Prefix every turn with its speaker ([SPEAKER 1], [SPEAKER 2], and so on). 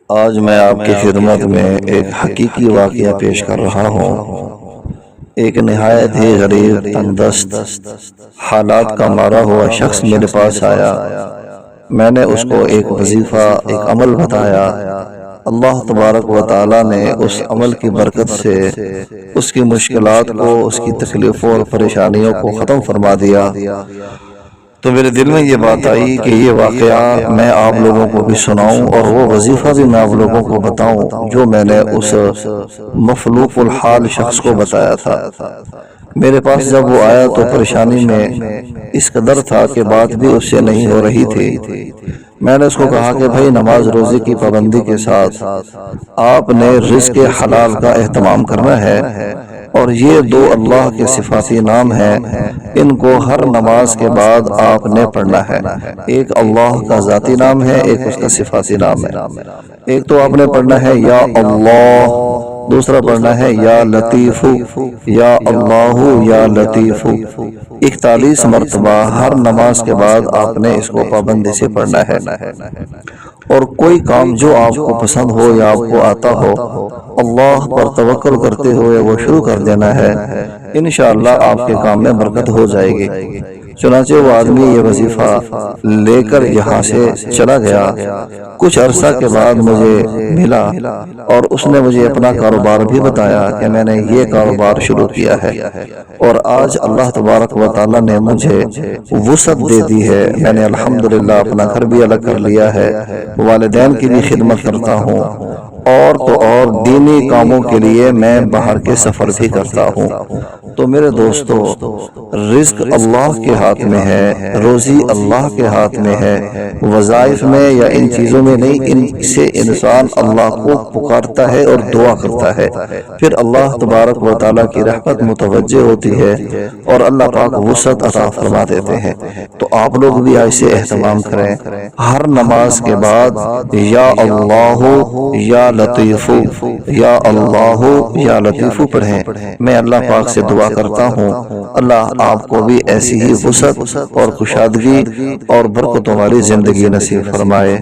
[SPEAKER 1] آج میں آپ کی خدمت میں ایک حقیقی واقعہ پیش کر رہا ہوں۔ ایک نہایت ہی غریب تنگ حالات کا مارا ہوا شخص میرے پاس آیا۔ میں نے اس کو ایک وظیفہ، ایک عمل بتایا۔ اللہ تبارک و تعالی نے اس عمل کی برکت سے اس کی مشکلات کو، اس کی تکلیفوں اور پریشانیوں کو ختم فرما دیا۔ تو میرے دل میں یہ بات آئی کہ یہ واقعہ میں آپ لوگوں کو بھی سناؤں اور وہ وظیفہ بھی میں آپ لوگوں کو بتاؤں جو میں نے اس مفلوق الحال شخص کو بتایا تھا۔ میرے پاس جب وہ آیا تو پریشانی میں اس قدر تھا کہ بات بھی اس سے نہیں ہو رہی تھی۔ میں نے اس کو کہا کہ بھائی، نماز روزے کی پابندی کے ساتھ آپ نے رزق حلال کا اہتمام کرنا ہے، اور یہ دو اللہ کے صفاتی نام ہیں، ان کو ہر نماز کے بعد آپ نے پڑھنا ہے۔ ایک اللہ کا ذاتی نام ہے، ایک اس کا صفاتی نام ہے۔ ایک تو آپ نے پڑھنا ہے یا اللہ، دوسرا پڑھنا ہے یا لطیف، یا اللہ یا لطیف۔ 41 مرتبہ ہر نماز کے بعد آپ نے اس کو پابندی سے پڑھنا ہے، اور کوئی کام جو آپ کو پسند ہو یا آپ کو آتا ہو، اللہ پر توکل کرتے ہوئے وہ شروع کر دینا ہے۔ انشاءاللہ آپ کے کام میں برکت ہو جائے گی۔ چنانچہ وہ آدمی یہ وظیفہ لے کر یہاں سے چلا گیا۔ کچھ عرصہ کے بعد مجھے ملا اور اس نے مجھے اپنا کاروبار بھی بتایا کہ میں نے یہ کاروبار شروع کیا ہے، اور آج اللہ تبارک و تعالی نے مجھے وسعت دے دی ہے۔ میں نے الحمدللہ اپنا گھر بھی الگ کر لیا ہے، والدین کی بھی خدمت کرتا ہوں، اور تو اور دینی کاموں کے لیے میں باہر کے سفر بھی کرتا ہوں۔ تو میرے دوستو، رزق اللہ کے ہاتھ میں ہے، روزی اللہ کے ہاتھ میں ہے، وظائف میں یا ان چیزوں میں نہیں، ان سے انسان اللہ کو پکارتا ہے اور دعا کرتا ہے، پھر اللہ تبارک و تعالیٰ کی رحمت متوجہ ہوتی ہے اور اللہ پاک وسعت عطا فرما دیتے ہیں۔ تو آپ لوگ بھی ایسے اہتمام کریں، ہر نماز کے بعد یا اللہ یا لطیف، یا اللہ یا لطیف پڑھیں۔ میں اللہ پاک سے دعا کرتا ہوں اللہ آپ کو بھی ایسی ہی وسعت اور کشادگی اور برکتوں والی زندگی نصیب فرمائے۔